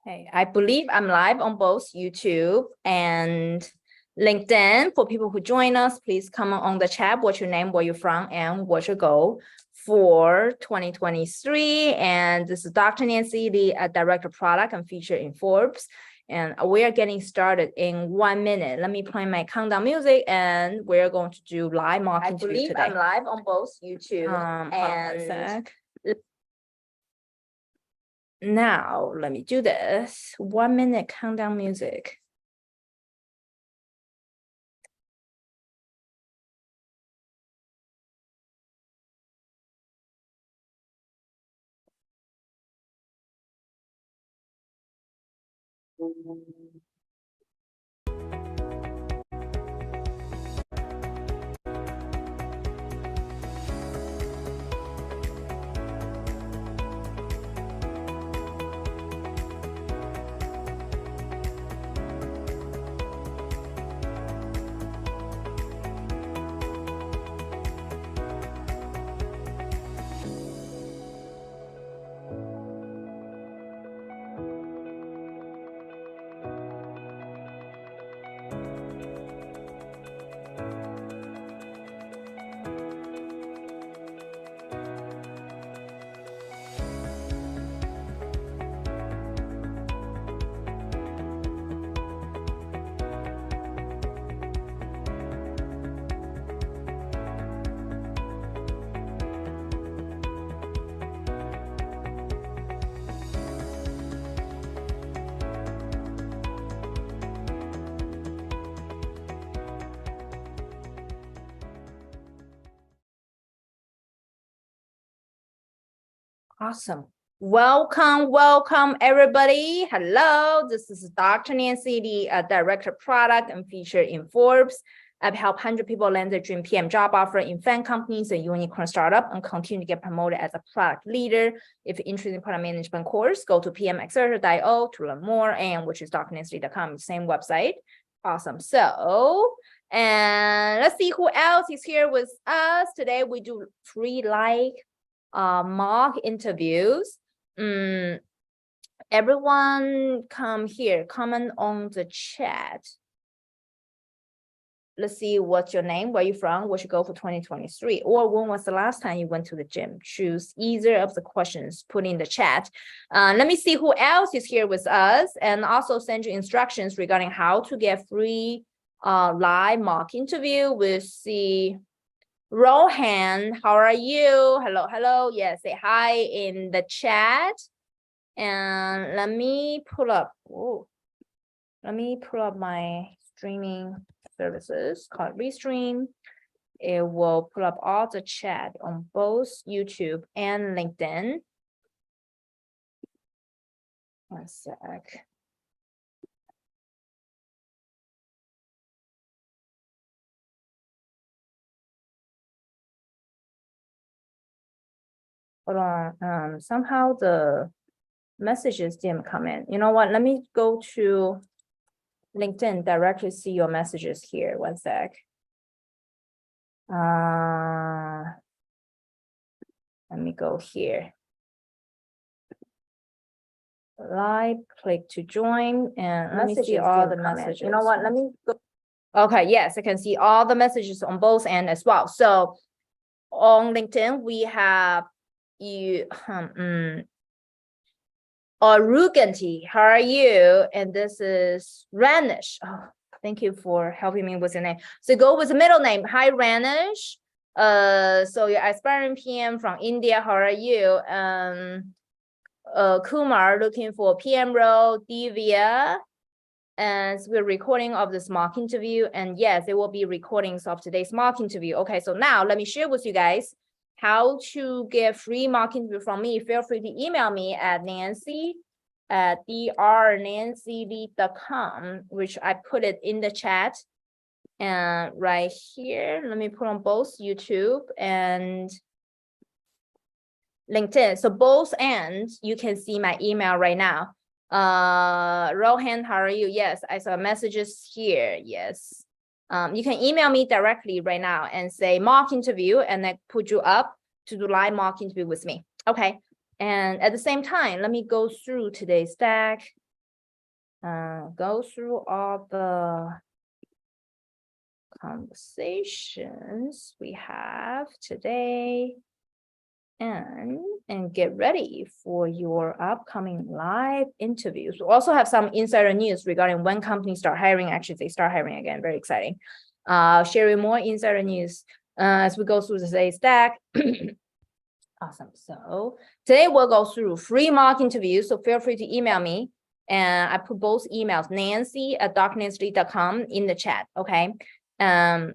Hey, I believe I'm live on both YouTube and LinkedIn. For people who join us, please comment on the chat, what's your name, where you're from, and what's your goal for 2023. And this is Dr. Nancy, the Director of Product and Feature in Forbes. And we are getting started in 1 minute. Let me play my countdown music and we're going to do live mock interview today. I believe I'm live on both YouTube and now, let me do this. 1 minute countdown music. Awesome. Welcome everybody. Hello, this is Dr. Nancy, the Director of Product and Feature in Forbes. I've helped 100 people land their dream PM job offer in FAANG companies and unicorn startup and continue to get promoted as a product leader. If you're interested in product management course, go to pmaccelerator.io to learn more, and which is drnancy.com, same website. Awesome. So, and let's see who else is here with us. Today we do free mock interviews. Everyone come here, comment on the chat. Let's see what's your name, where you from, what you go for 2023, or when was the last time you went to the gym. Choose either of the questions, put in the chat. Let me see who else is here with us, and also send you instructions regarding how to get free live mock interview. We'll see. Rohan, how are you? Hello. Yeah, say hi in the chat. And let me pull up. My streaming services called Restream. It will pull up all the chat on both YouTube and LinkedIn. One sec. Hold on, somehow the messages didn't come in. You know what? Let me go to LinkedIn, directly see your messages here. One sec. Let me go here. Live, click to join, and let me see all the messages. You know what? Let me go. Okay, yes, I can see all the messages on both ends as well. So on LinkedIn, we have you Ruganti, how are you? And this is Ranish. Oh, thank you for helping me with your name. So go with the middle name. Hi, Ranish. So you're aspiring PM from India. How are you? Kumar looking for PM role, Divya. And we're recording of this mock interview. And yes, there will be recordings of today's mock interview. Okay, so now let me share with you guys how to get free mock interview from me. Feel free to email me at nancy@drnancylee.com, which I put it in the chat. And right here, let me put on both YouTube and LinkedIn. So both ends, you can see my email right now. Rohan, how are you? Yes, I saw messages here. Yes. You can email me directly right now and say mock interview, and I put you up to do live mock interview with me. Okay. And at the same time, let me go through today's stack. go through all the conversations we have today and get ready for your upcoming live interviews. We also have some insider news regarding when companies start hiring. Actually, they start hiring again. Very exciting. Sharing more insider news as we go through today's deck. Awesome. So today we'll go through free mock interviews. So feel free to email me. And I put both emails, nancy@darknesslead.com, in the chat. Okay. Now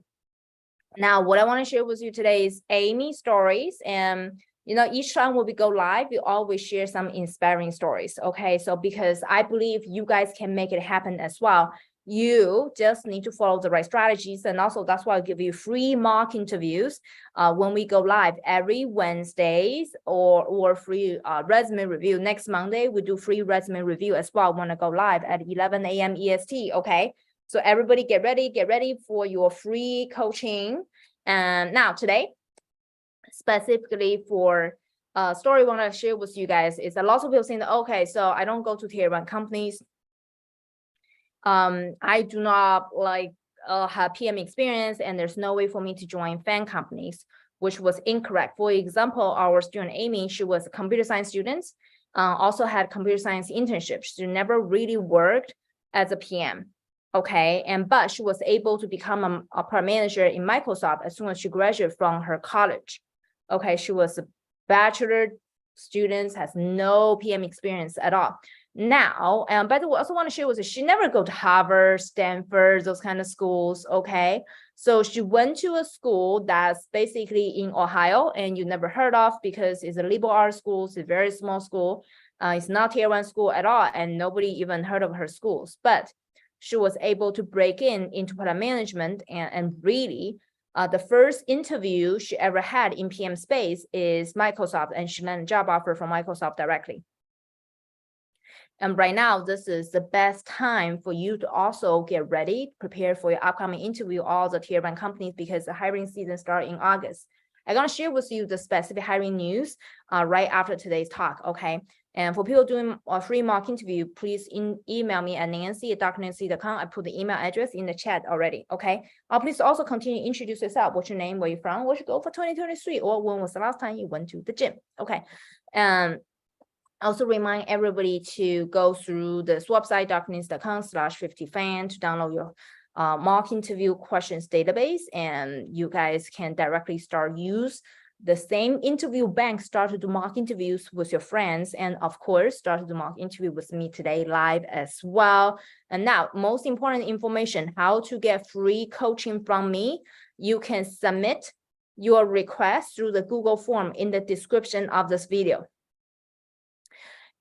what I want to share with you today is Amy stories. And each time when we go live, we always share some inspiring stories. Okay. So because I believe you guys can make it happen as well. You just need to follow the right strategies. And also that's why I give you free mock interviews when we go live every Wednesdays, or free resume review. Next Monday, we do free resume review as well when I go live at 11 a.m. EST. Okay. So everybody get ready for your free coaching. And now today, specifically for story I want to share with you guys is a lot of people saying that, okay, so I don't go to tier 1 companies. I do not have PM experience, and there's no way for me to join FAANG companies, which was incorrect. For example, our student Amy, she was a computer science student, also had computer science internship. She never really worked as a PM. Okay, but she was able to become a product manager in Microsoft as soon as she graduated from her college. Okay, she was a bachelor student, has no PM experience at all. Now, by the way, I also want to share with you, she never go to Harvard, Stanford, those kind of schools. Okay, so she went to a school that's basically in Ohio, and you never heard of because it's a liberal arts school. It's a very small school. It's not tier 1 school at all, and nobody even heard of her schools. But she was able to break into product management, and really, the first interview she ever had in PM space is Microsoft, and she landed a job offer from Microsoft directly. And right now, this is the best time for you to also get ready, prepare for your upcoming interview, all the tier 1 companies, because the hiring season starts in August. I'm going to share with you the specific hiring news right after today's talk, okay? And for people doing a free mock interview, please email me at nancy@darknesslead.com. I put the email address in the chat already, okay? Please also continue to introduce yourself. What's your name? Where you're from? What's your goal for 2023? Or when was the last time you went to the gym? Okay. Also remind everybody to go through this website, darkness.com/50FAANG, to download your mock interview questions database, and you guys can directly start use the same interview bank, start to do mock interviews with your friends, and of course, start to do mock interview with me today live as well. And now, most important information, how to get free coaching from me. You can submit your request through the Google form in the description of this video.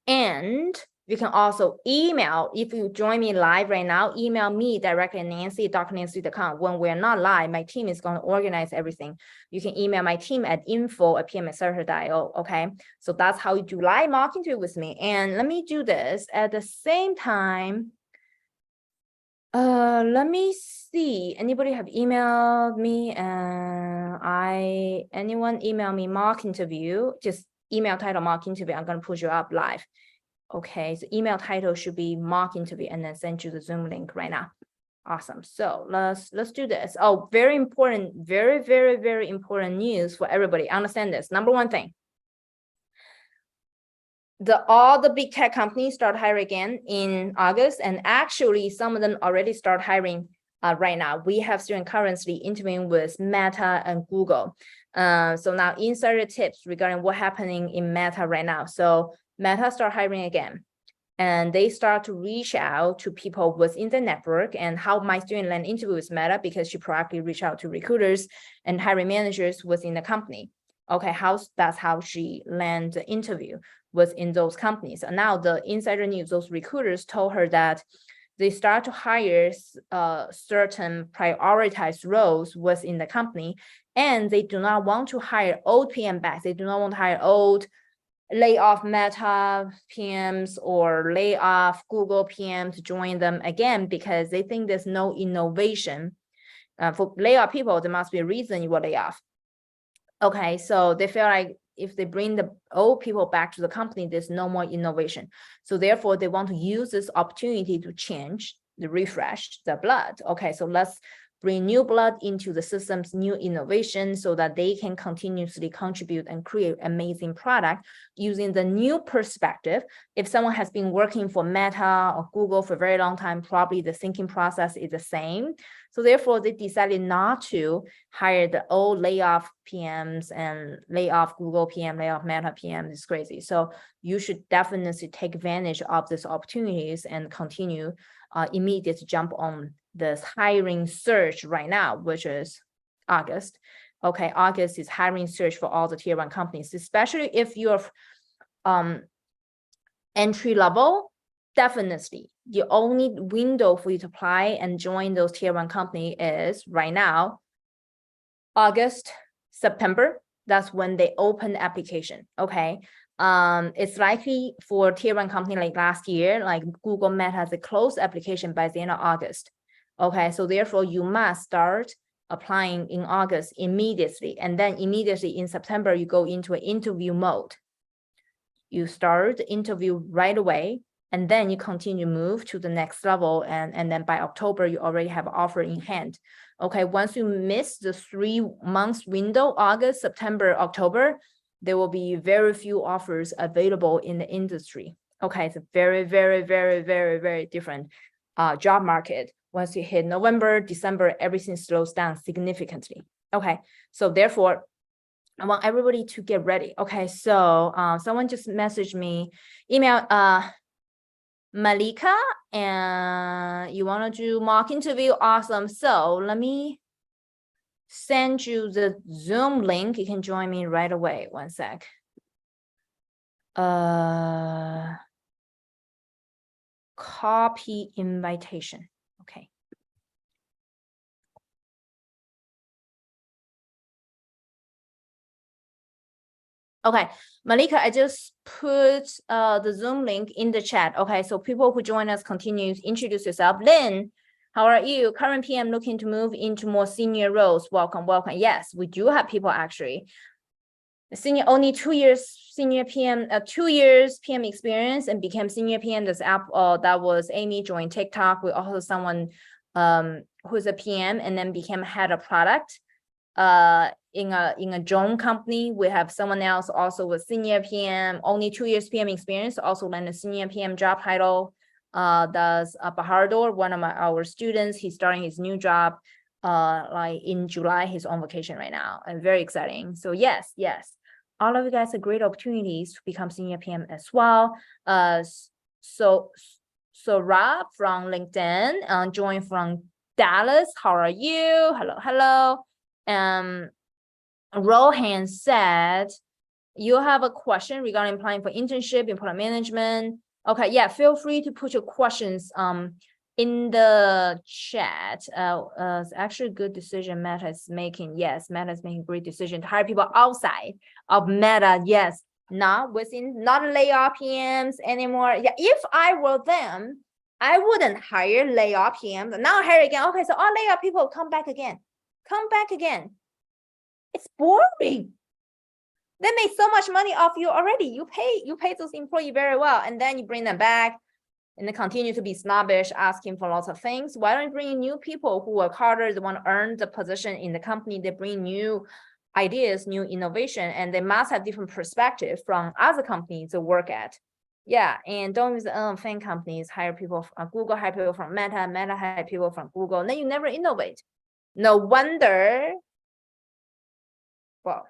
And you can also email, if you join me live right now, email me directly at nancy@darknesslead.com. When we're not live, my team is going to organize everything. You can email my team at info@pmaccelerator.io, okay? So that's how you do live mock interview with me. And let me do this at the same time. Let me see. Anybody have emailed me? Anyone email me mock interview? Just email title mock interview. I'm going to push you up live. Okay, so email title should be mock interview, and then send you the Zoom link right now. Awesome. So let's do this. Oh, very important, very, very, very important news for everybody. Understand this. Number one thing. All the big tech companies start hiring again in August, and actually some of them already start hiring right now. We have students currently interviewing with Meta and Google. So now insider tips regarding what's happening in Meta right now. So Meta start hiring again, and they start to reach out to people within the network. And how my student land interview with Meta, because she proactively reach out to recruiters and hiring managers within the company. Okay, that's how she land the interview within those companies. And now the insider news, those recruiters told her that they start to hire certain prioritized roles within the company, and they do not want to hire old PM back. They do not want to hire old lay off Meta PMs or lay off Google PM to join them again, because they think there's no innovation. For lay off people, there must be a reason you will lay off. Okay, so they feel like if they bring the old people back to the company, there's no more innovation. So therefore, they want to use this opportunity to change, the refresh the blood. Okay, so let's bring new blood into the systems, new innovation, so that they can continuously contribute and create amazing product using the new perspective. If someone has been working for Meta or Google for a very long time, probably the thinking process is the same. So therefore, they decided not to hire the old layoff PMs and lay off Google PM, lay off Meta PM. It's crazy. So you should definitely take advantage of these opportunities and continue immediate jump on this hiring surge right now, which is August. Okay, August is hiring surge for all the tier 1 companies, especially if you're entry level. Definitely, the only window for you to apply and join those tier 1 company is right now, August, September. That's when they open the application. Okay. It's likely for tier 1 company like last year, like Google Meta has a closed application by the end of August. Okay, so therefore you must start applying in August immediately, and then immediately in September you go into an interview mode. You start the interview right away, and then you continue to move to the next level, and then by October you already have an offer in hand. Okay, once you miss the 3 months window, August, September, October, there will be very few offers available in the industry. Okay, it's a very, very, very, very, very different job market. Once you hit November, December, everything slows down significantly. Okay, so therefore, I want everybody to get ready. Okay, so someone just messaged me, email Malika, and you want to do mock interview? Awesome. So let me send you the Zoom link. You can join me right away. One sec. Copy invitation. Okay. Okay, Malika, I just put the Zoom link in the chat. Okay, so people who join us, continue to introduce yourself. Lynn, how are you? Current PM looking to move into more senior roles. Welcome, welcome. Yes, we do have people actually. Senior, only 2 years senior PM, 2 years PM experience and became senior PM. This app, that was Amy, joined TikTok. We also someone who's a PM and then became head of product. In a drone company, we have someone else also with senior PM, only 2 years PM experience, also landed senior PM job title. Does Bahadur, one of our students, he's starting his new job like in July. He's on vacation right now, and very exciting. So yes, all of you guys are great opportunities to become senior PM as well. So Rob from LinkedIn joined from Dallas. How are you? Hello. Rohan said, you have a question regarding applying for internship in product management. Okay, yeah, feel free to put your questions in the chat. It's actually a good decision Meta is making. Yes, Meta is making a great decision to hire people outside of Meta. Yes, not layoff PMs anymore. Yeah, if I were them, I wouldn't hire layoff PMs. Now hire again. Okay, so all layoff people come back again. It's boring. They make so much money off you already. You pay those employees very well, and then you bring them back and they continue to be snobbish, asking for lots of things. Why don't you bring in new people who work harder, they want to earn the position in the company, they bring new ideas, new innovation, and they must have different perspective from other companies to work at. Yeah, and don't use FAANG companies, hire people from Google, hire people from Meta, Meta hire people from Google, and then you never innovate. No wonder, well,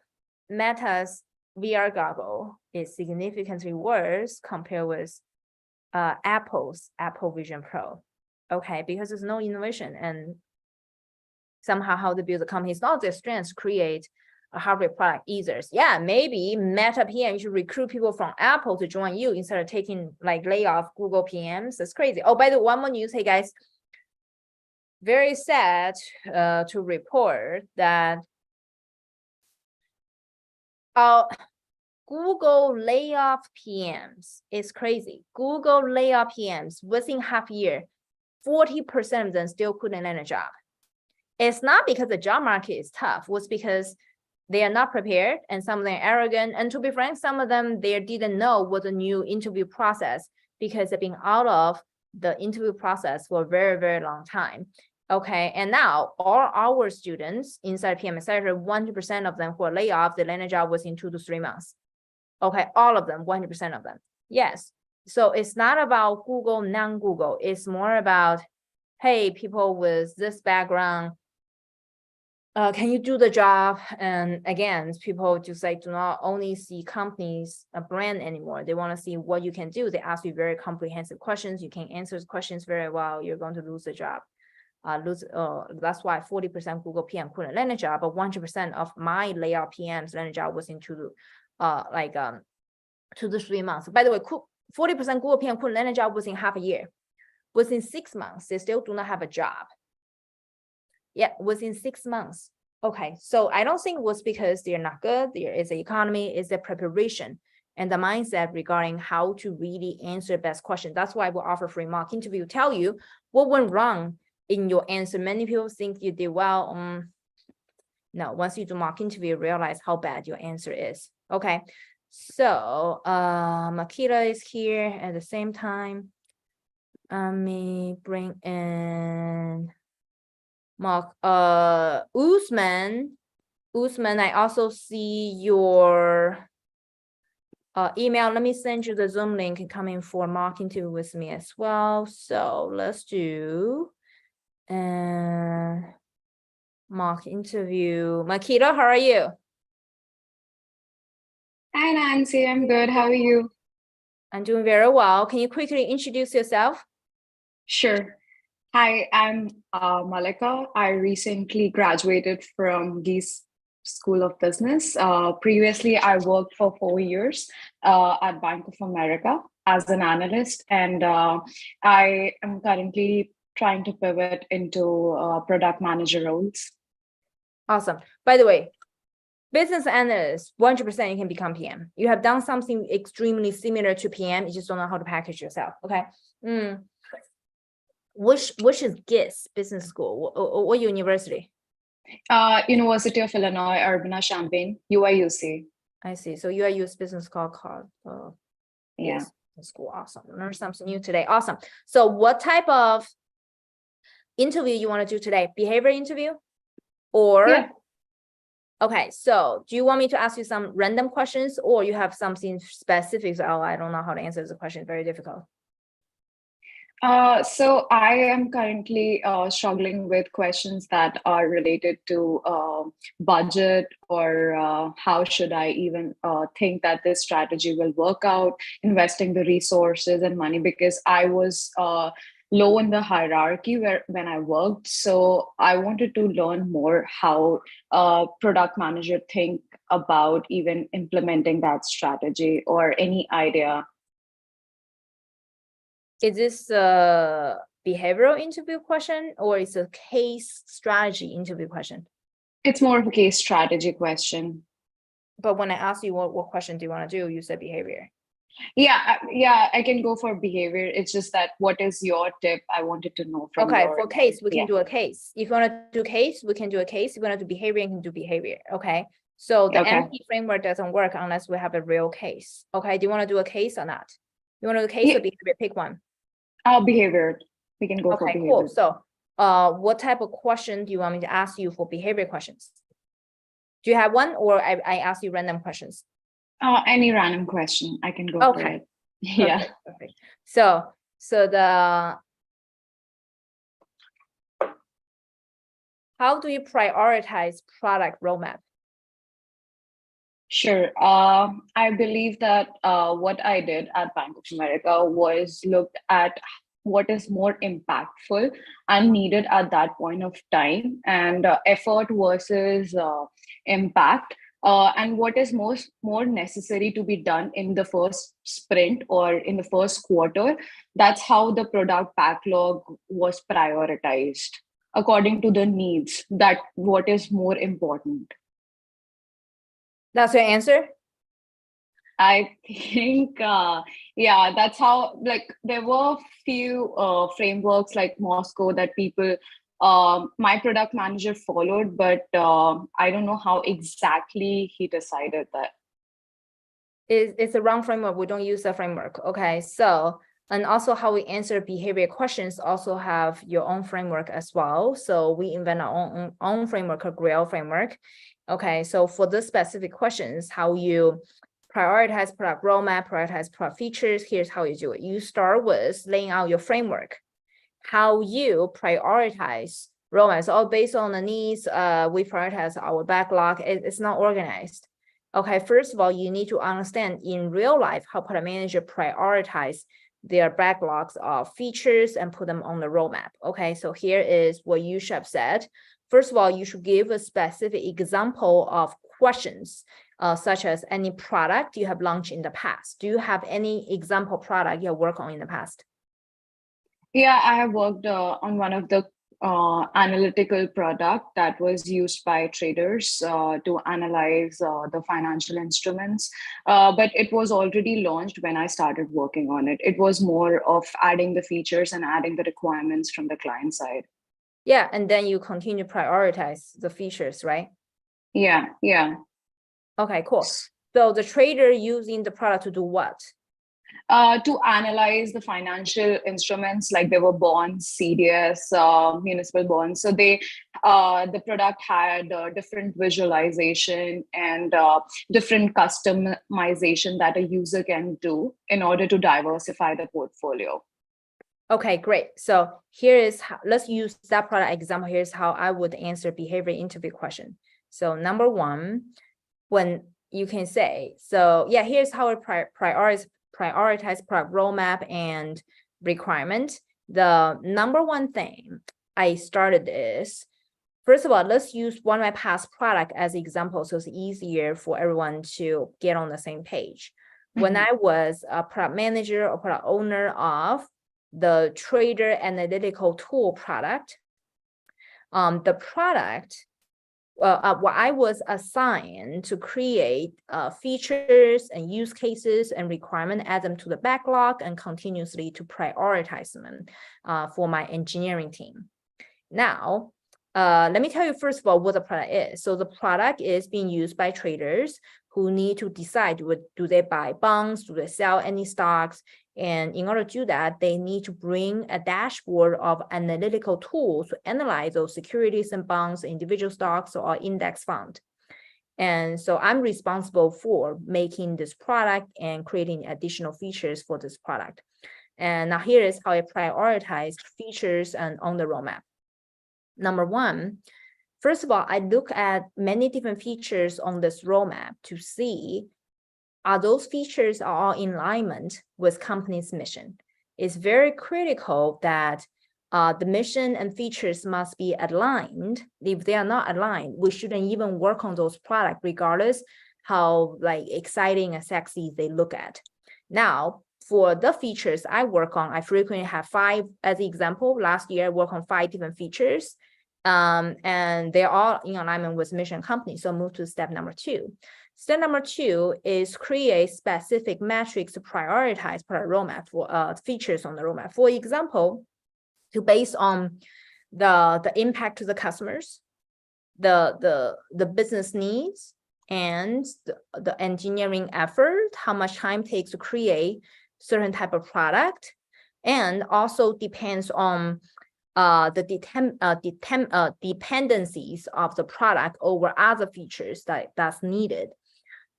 Meta's VR goggle is significantly worse compared with Apple's Apple Vision Pro. Okay, because there's no innovation, and somehow how to build a company is not their strength to create a hardware product either. Yeah, maybe Meta PM, you should recruit people from Apple to join you instead of taking like layoff Google PMs. That's crazy. Oh, by the way, one more news, hey guys, very sad to report that Google layoff PMs is crazy. Google layoff PMs within half year, 40% of them still couldn't land a job. It's not because the job market is tough. It's because they are not prepared, and some of them are arrogant. And to be frank, some of them, they didn't know what the new interview process, because they've been out of the interview process for a very, very long time. Okay, and now all our students inside PM Accelerator, 100% of them who are laid off, they land a job within 2 to 3 months. Okay, all of them, 100% of them. Yes. So it's not about Google, non-Google. It's more about, hey, people with this background, can you do the job? And again, people just like do not only see companies, a brand anymore. They want to see what you can do. They ask you very comprehensive questions. You can answer the questions very well. You're going to lose the job. That's why 40% Google PM couldn't land a job, but 100% of my layout PMs land a job within 2 to 3 months. By the way, 40% Google PM couldn't land a job within half a year. Within 6 months, they still do not have a job. Yeah, within 6 months. Okay, so I don't think it was because they're not good. There is the economy, is the preparation and the mindset regarding how to really answer the best question. That's why we offer free mock interview. Tell you what went wrong in your answer. Many people think you did well. No, once you do mock interview, realize how bad your answer is. Okay, so Makita is here at the same time. Let me bring in Mark. Usman, I also see your email. Let me send you the Zoom link and come in for mock interview with me as well. So let's do mock interview. Makita, how are you? Hi, Nancy. I'm good. How are you? I'm doing very well. Can you quickly introduce yourself? Sure. Hi, I'm Malika. I recently graduated from Geese School of Business. Previously, I worked for 4 years at Bank of America as an analyst, and I am currently trying to pivot into product manager roles. Awesome. By the way, business analyst, 100% you can become PM. You have done something extremely similar to PM. You just don't know how to package yourself. Okay. Which is GIS Business School? What university? University of Illinois, Urbana-Champaign, UIUC. I see. So UIU's business called yeah. School. Awesome. Learn something new today. Awesome. So what type of interview you want to do today? Behavior interview? Or yeah. Okay, so do you want me to ask you some random questions, or you have something specific? Oh, I don't know how to answer this question. Very difficult. So I am currently struggling with questions that are related to budget, or how should I even think that this strategy will work out, investing the resources and money, because I was low in the hierarchy when I worked. So I wanted to learn more how product manager think about even implementing that strategy, or any idea. Is this a behavioral interview question, or is a case strategy interview question? It's more of a case strategy question. But when I asked you what question do you want to do, you said behavior. Yeah, I can go for behavior. It's just that, what is your tip? I wanted to know from Okay, for case, we can do a case. If you want to do case, we can do a case. If you want to do behavior, you can do behavior. Okay. So the MP framework doesn't work unless we have a real case. Okay. Do you want to do a case or not? You want to do a case or behavior? Pick one. Behavior. We can go for behavior. Cool. So what type of question do you want me to ask you for behavior questions? Do you have one, or I ask you random questions? Any random question. I can go for it. Yeah. Perfect. So how do you prioritize product roadmap? Sure. I believe that what I did at Bank of America was looked at what is more impactful and needed at that point of time, and effort versus impact, and what is more necessary to be done in the first sprint or in the first quarter. That's how the product backlog was prioritized according to the needs, that what is more important. That's your answer? I think, yeah, that's how, like, there were few frameworks like Moscow that people My product manager followed, but I don't know how exactly he decided that. It's a wrong framework. We don't use the framework. Okay, so, and also how we answer behavior questions also have your own framework as well. So we invent our own framework, a Grail framework. Okay, so for the specific questions, how you prioritize product roadmap, prioritize product features, here's how you do it. You start with laying out your framework, how you prioritize roadmap. So all based on the needs, we prioritize our backlog. It's not organized. Okay, first of all, you need to understand in real life how product manager prioritize their backlogs of features and put them on the roadmap. Okay, so here is what you should have said. First of all, you should give a specific example of questions, such as any product you have launched in the past. Do you have any example product you have worked on in the past? Yeah, I have worked on one of the analytical product that was used by traders to analyze the financial instruments. But it was already launched when I started working on it. It was more of adding the features and adding the requirements from the client side. Yeah, and then you continue to prioritize the features, right? Yeah, yeah. Okay, cool. So the trader using the product to do what? To analyze the financial instruments, like there were bonds, CDS, municipal bonds. So the product had different visualization and different customization that a user can do in order to diversify the portfolio. Okay, great. So here is how, let's use that product example. Here's how I would answer behavior interview question. So number one, when you can say, so yeah, here's how I prioritize product roadmap and requirement. The number one thing I started is, first of all, let's use one of my past product as example, so it's easier for everyone to get on the same page. When I was a product manager or product owner of the trader analytical tool product, the product, what I was assigned to create features and use cases and requirement, add them to the backlog and continuously to prioritize them for my engineering team. Now, let me tell you first of all what the product is. So the product is being used by traders who need to decide, do they buy bonds, do they sell any stocks? And in order to do that, they need to bring a dashboard of analytical tools to analyze those securities and bonds, individual stocks or index fund. And so I'm responsible for making this product and creating additional features for this product. And now here is how I prioritize features and on the roadmap. Number one, first of all, I look at many different features on this roadmap to see, are those features all in alignment with company's mission? It's very critical that the mission and features must be aligned. If they are not aligned, we shouldn't even work on those products, regardless how like exciting and sexy they look at. Now, for the features I work on, I frequently have 5 as the example. Last year, I worked on 5 different features. And they're all in alignment with mission company. So move to step number 2. Step number 2 is create specific metrics to prioritize product roadmap for features on the roadmap. For example, to base on the impact to the customers, the business needs, and the engineering effort, how much time it takes to create certain type of product, and also depends on the dependencies of the product over other features that's needed.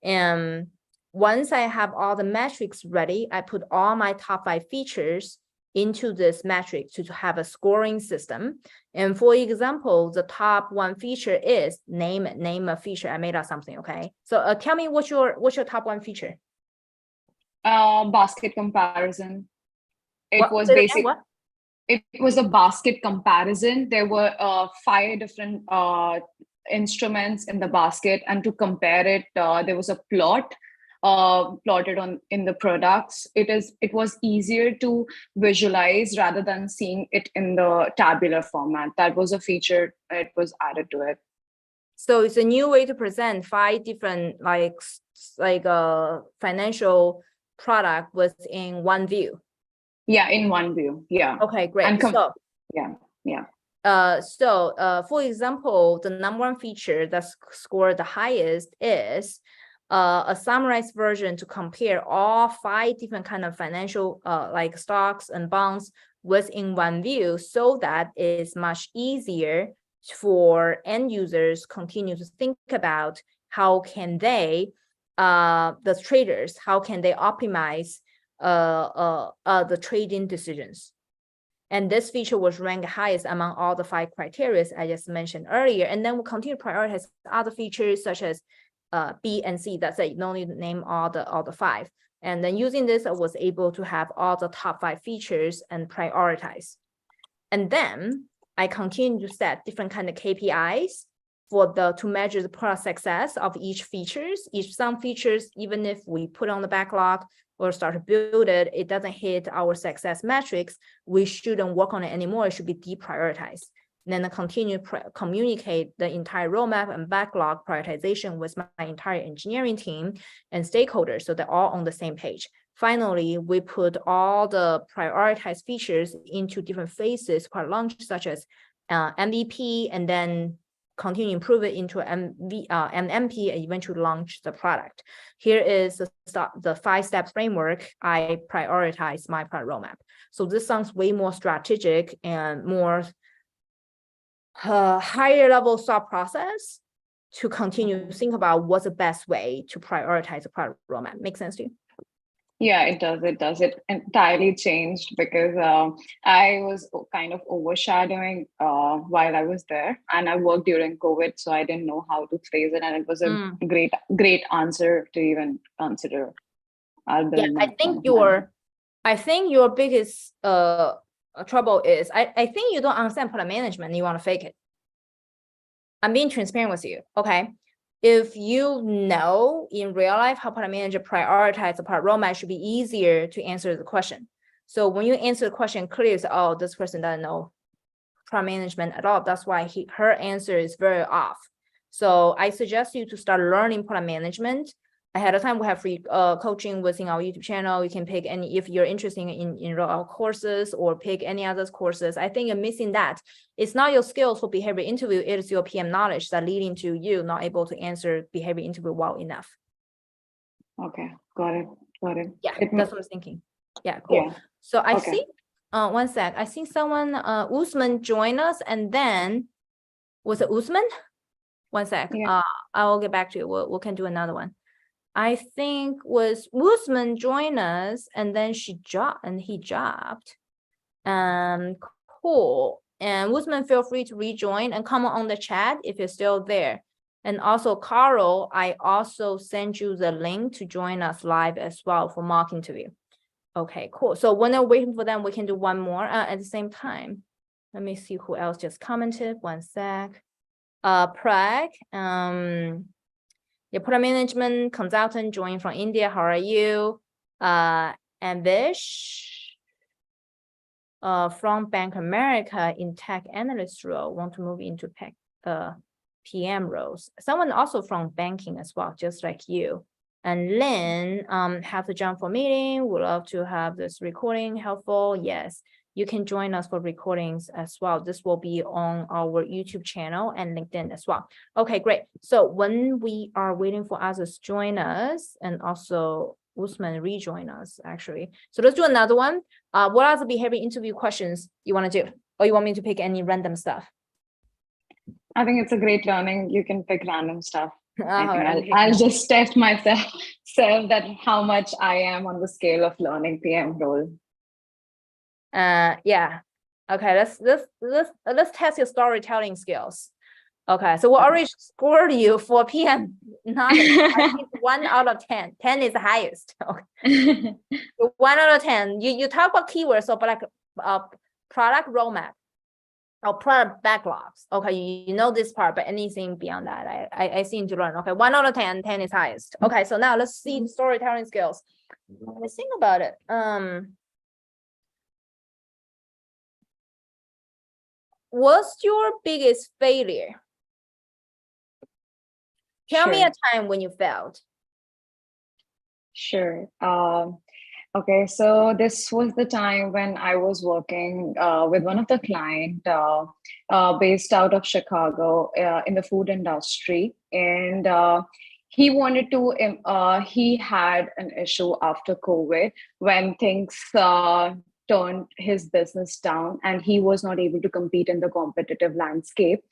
And once I have all the metrics ready, I put all my top 5 features into this metric to have a scoring system. And for example, the top 1 feature is name a feature. I made up something, okay? So tell me what's your top 1 feature? Basket comparison. It was basic. What? It was a basket comparison. There were 5 different instruments in the basket, and to compare it, there was a plot plotted in the products. It was easier to visualize rather than seeing it in the tabular format. That was a feature it was added to it. So it's a new way to present 5 different financial product within one view. Yeah, in one view. Yeah. Okay, great. So yeah. For example, the number one feature that scored the highest is a summarized version to compare all 5 different kind of financial like stocks and bonds within one view, so that it's much easier for end users continue to think about how can they the traders, how can they optimize the trading decisions. And this feature was ranked highest among all the 5 criteria I just mentioned earlier. And then we'll continue to prioritize other features such as B and C. That's it. You don't need to name all the 5. And then using this, I was able to have all the top 5 features and prioritize. And then I continue to set different kind of KPIs to measure the product success of each features. Some features, even if we put on the backlog or start to build it, it doesn't hit our success metrics, we shouldn't work on it anymore. It should be deprioritized. And then I continue to communicate the entire roadmap and backlog prioritization with my entire engineering team and stakeholders, so they're all on the same page. Finally, we put all the prioritized features into different phases per launch, such as MVP, and then continue to improve it into an MP, and eventually launch the product. Here is the 5-step framework I prioritize my product roadmap. So this sounds way more strategic and more higher level thought process to continue to think about what's the best way to prioritize the product roadmap. Make sense to you? Yeah, it does. It does. It entirely changed because I was kind of overshadowing while I was there, and I worked during COVID, so I didn't know how to phrase it, and it was a great answer to even consider. Yeah, I think your biggest trouble is I think you don't understand product management and you want to fake it. I'm being transparent with you, okay? If you know in real life how product manager prioritize the product roadmap, should be easier to answer the question. So when you answer the question clearly, it's, oh, this person doesn't know product management at all. That's why her answer is very off. So I suggest you to start learning product management. Ahead of time, we have free coaching within our YouTube channel. You can pick any, if you're interested in enroll our courses or pick any other courses. I think you're missing that. It's not your skills for behavior interview, it is your PM knowledge that leading to you not able to answer behavior interview well enough. Okay, got it. Yeah, that's what I was thinking. Yeah, cool. Yeah. So I see, one sec, I see someone, Usman join us, and then, was it Usman? One sec, yeah. I'll get back to you. We can do another one. I think was Usman join us, and then he dropped. Cool. And Usman, feel free to rejoin and comment on the chat if you're still there. And also, Carl, I also sent you the link to join us live as well for mock interview. Okay, cool. So when they're waiting for them, we can do one more at the same time. Let me see who else just commented. One sec. Prag. Your product management consultant joined from India. How are you? Ambish from Bank of America in tech analyst role, want to move into PM roles. Someone also from banking as well, just like you. And Lynn have to jump for meeting. Would love to have this recording helpful. Yes, you can join us for recordings as well. This will be on our YouTube channel and LinkedIn as well. Okay, great. So when we are waiting for others to join us, and also Usman rejoin us actually. So let's do another one. What are the behavior interview questions you want to do? Or you want me to pick any random stuff? I think it's a great learning. You can pick random stuff. I'll just test myself that how much I am on the scale of learning PM role. Yeah. Okay, let's test your storytelling skills. Okay, so we already scored you for PM knowledge. I think 1 out of 10. 10 is the highest. Okay. 1 out of 10. You talk about keywords, so like product roadmap or product backlogs. Okay, you know this part, but anything beyond that, I seem to learn. Okay, 1 out of 10, 10 is highest. Okay, so now let's see the storytelling skills. Let's think about it. What's your biggest failure? Tell me a time when you failed. Sure. Okay, so this was the time when I was working with one of the client based out of Chicago in the food industry, and he had an issue after COVID when things turned his business down, and he was not able to compete in the competitive landscape.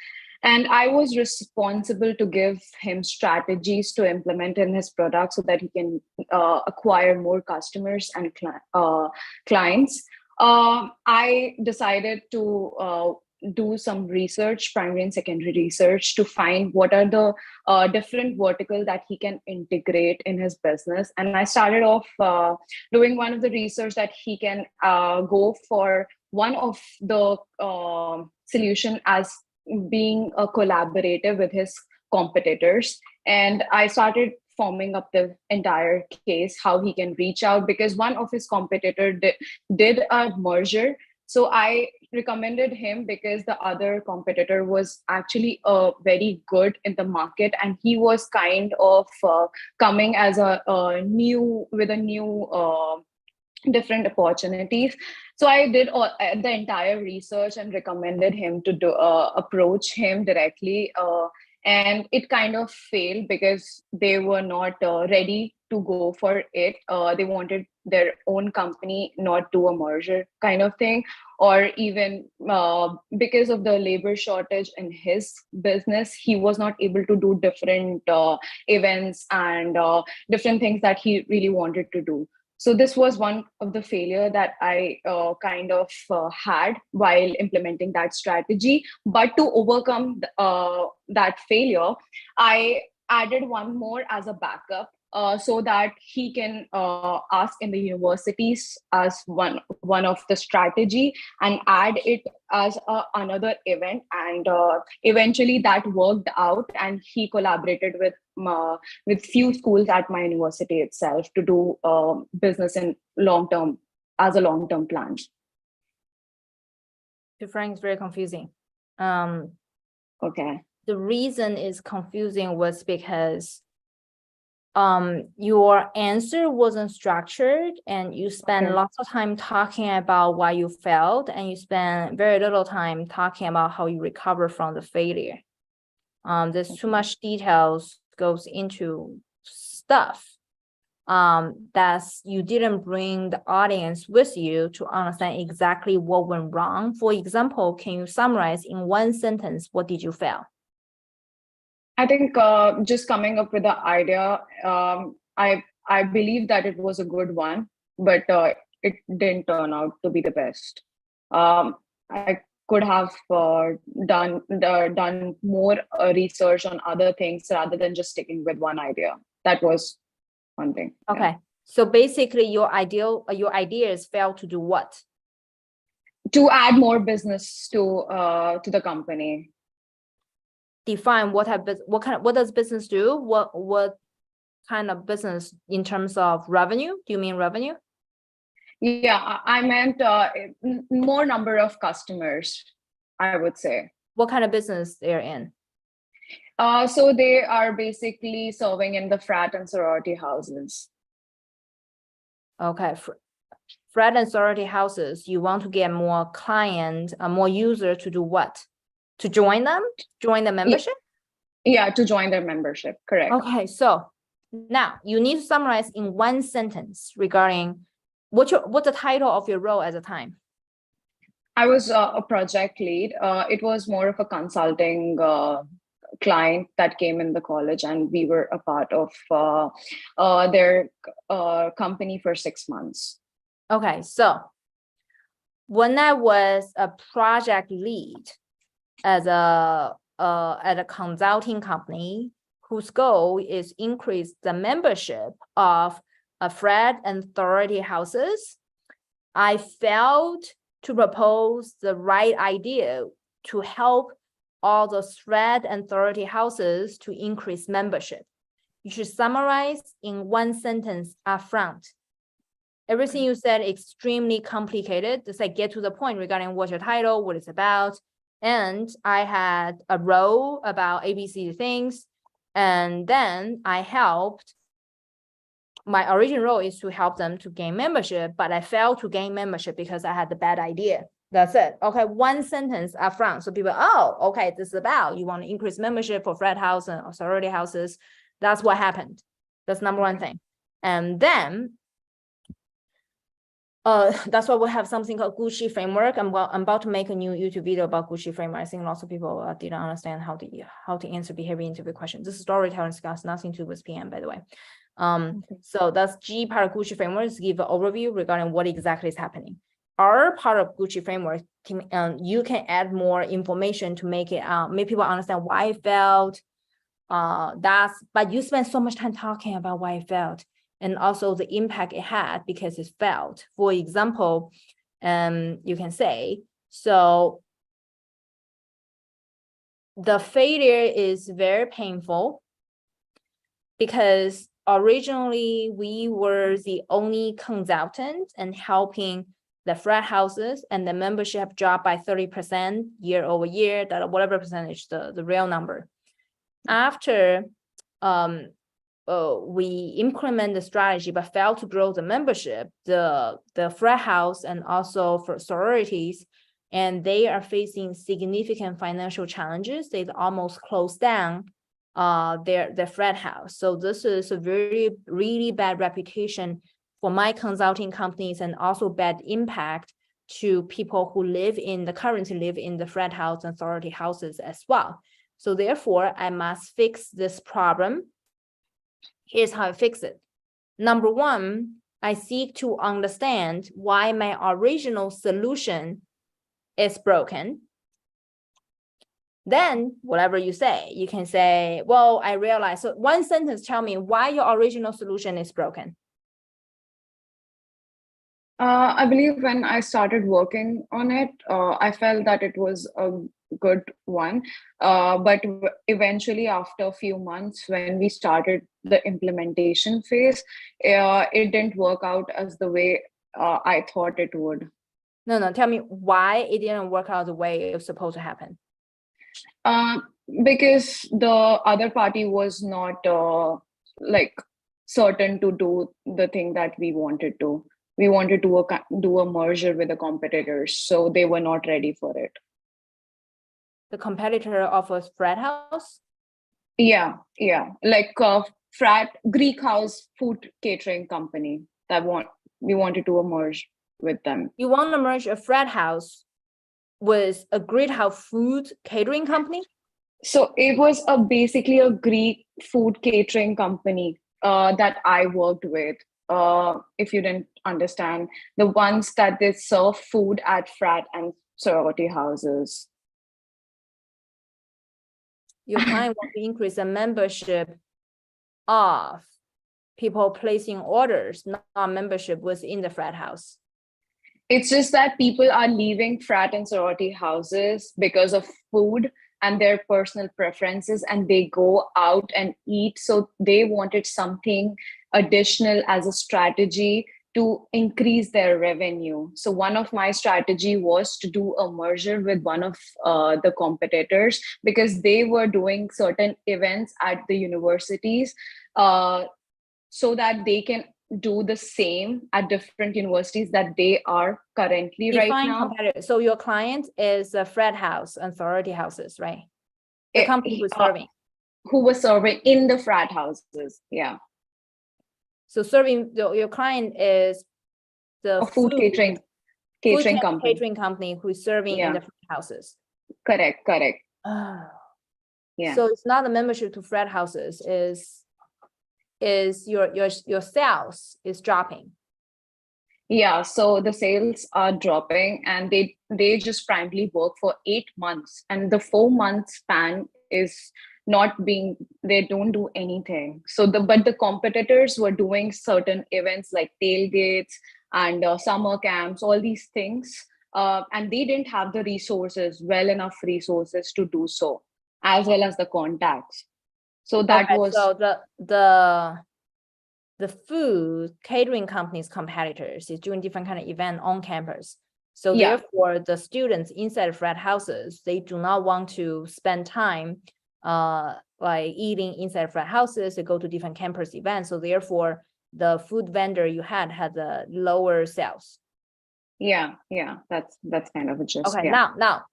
And I was responsible to give him strategies to implement in his product so that he can acquire more customers and clients. I decided to do some research, primary and secondary research, to find what are the different vertical that he can integrate in his business. And I started off doing one of the research that he can go for one of the solution as being a collaborative with his competitors. And I started forming up the entire case, how he can reach out, because one of his competitor did a merger. So I recommended him because the other competitor was actually very good in the market, and he was kind of coming as a new with a new different opportunities. So I did the entire research and recommended him to approach him directly, and it kind of failed because they were not ready to go for it. They wanted their own company, not do a merger kind of thing, or even because of the labor shortage in his business, he was not able to do different events and different things that he really wanted to do. So this was one of the failure that I kind of had while implementing that strategy. But to overcome that failure, I added one more as a backup, so that he can ask in the universities as one of the strategy, and add it as another event. And eventually that worked out, and he collaborated with few schools at my university itself to do business in long term, as a long term plan. To FAANG is very confusing. Okay. The reason is confusing was because your answer wasn't structured, and you spent lots of time talking about why you failed, and you spent very little time talking about how you recover from the failure. There's too much details goes into stuff that you didn't bring the audience with you to understand exactly what went wrong. For example, can you summarize in one sentence, what did you fail? I think just coming up with the idea, I believe that it was a good one, but it didn't turn out to be the best. I could have done more research on other things rather than just sticking with one idea. That was one thing. Okay, yeah. So basically, your ideas failed to do what? To add more business to the company. Define what does business do? What kind of business in terms of revenue? Do you mean revenue? Yeah, I meant more number of customers, I would say. What kind of business they're in? So they are basically serving in the frat and sorority houses. Okay, frat and sorority houses, you want to get more clients, more users to do what? To join them? Join the membership? Yeah, to join their membership, correct. Okay, so now you need to summarize in one sentence regarding what's the title of your role at the time? I was a project lead. It was more of a consulting client that came in the college, and we were a part of their company for 6 months. Okay, so when I was a project lead at a consulting company whose goal is increase the membership of a frat and sorority houses, I failed to propose the right idea to help all the frat and sorority houses to increase membership. You should summarize in one sentence upfront. Everything you said extremely complicated. Just like get to the point regarding what's your title, what it's about. And I had a role about ABC things. And then I helped my original role is to help them to gain membership, but I failed to gain membership because I had the bad idea. That's it. Okay, one sentence up front. So people, oh, okay, this is about you want to increase membership for frat house and sorority houses. That's what happened. That's number one thing. And then that's why we have something called Gucci framework. I'm about to make a new YouTube video about Gucci framework. I think lots of people didn't understand how to answer behavior interview questions. This is storytelling skills, nothing to do with PM, by the way. So that's G part of Gucci framework is give an overview regarding what exactly is happening. R part of Gucci framework, you can add more information to make it make people understand why it failed. But you spend so much time talking about why it failed and also the impact it had because it failed. For example, you can say, so the failure is very painful because originally we were the only consultant and helping the frat houses, and the membership dropped by 30% year over year, that whatever percentage, the real number. After we implement the strategy but failed to grow the membership, the frat house and also for sororities, and they are facing significant financial challenges. They almost closed down their frat house. So this is a really bad reputation for my consulting companies and also bad impact to people who currently live in the frat house and sorority houses as well. So therefore, I must fix this problem. Here's how I fix it. Number one, I seek to understand why my original solution is broken. Then whatever you say, you can say, well, I realize. So one sentence, tell me why your original solution is broken. I believe when I started working on it, I felt that it was a good one. But eventually, after a few months, when we started the implementation phase, it didn't work out as the way I thought it would. No, tell me why it didn't work out the way it was supposed to happen. Because the other party was not like certain to do the thing that we wanted to. We wanted to do a merger with the competitors, so they were not ready for it. The competitor offers frat house? Yeah, like frat Greek house food catering company we wanted to merge with them. You want to merge a frat house with a Greek house food catering company? So it was basically a Greek food catering company that I worked with. If you didn't understand, the ones that they serve food at frat and sorority houses. Your client wants to increase the membership of people placing orders, not membership within the frat house. It's just that people are leaving frat and sorority houses because of food and their personal preferences, and they go out and eat. So they wanted something additional as a strategy to increase their revenue. So one of my strategy was to do a merger with one of the competitors, because they were doing certain events at the universities so that they can do the same at different universities that they are currently right now. So your client is a frat house and sorority houses, right? The company who's serving. Who was serving in the frat houses, yeah. So serving, your client is the food catering company who's serving in the frat houses. Correct. Oh. Yeah. So it's not a membership to frat houses, is your sales is dropping. Yeah, so the sales are dropping, and they just primarily work for 8 months, and the 4 month span is not being, they don't do anything. So but the competitors were doing certain events like tailgates and summer camps, all these things, and they didn't have the enough resources to do so, as well as the contacts. So that was so the food catering company's competitors is doing different kind of event on campus. So therefore, the students inside frat houses, they do not want to spend time like eating inside frat houses. They go to different campus events. So therefore, the food vendor you had the lower sales. Yeah, that's kind of a gist. Okay, Yeah. now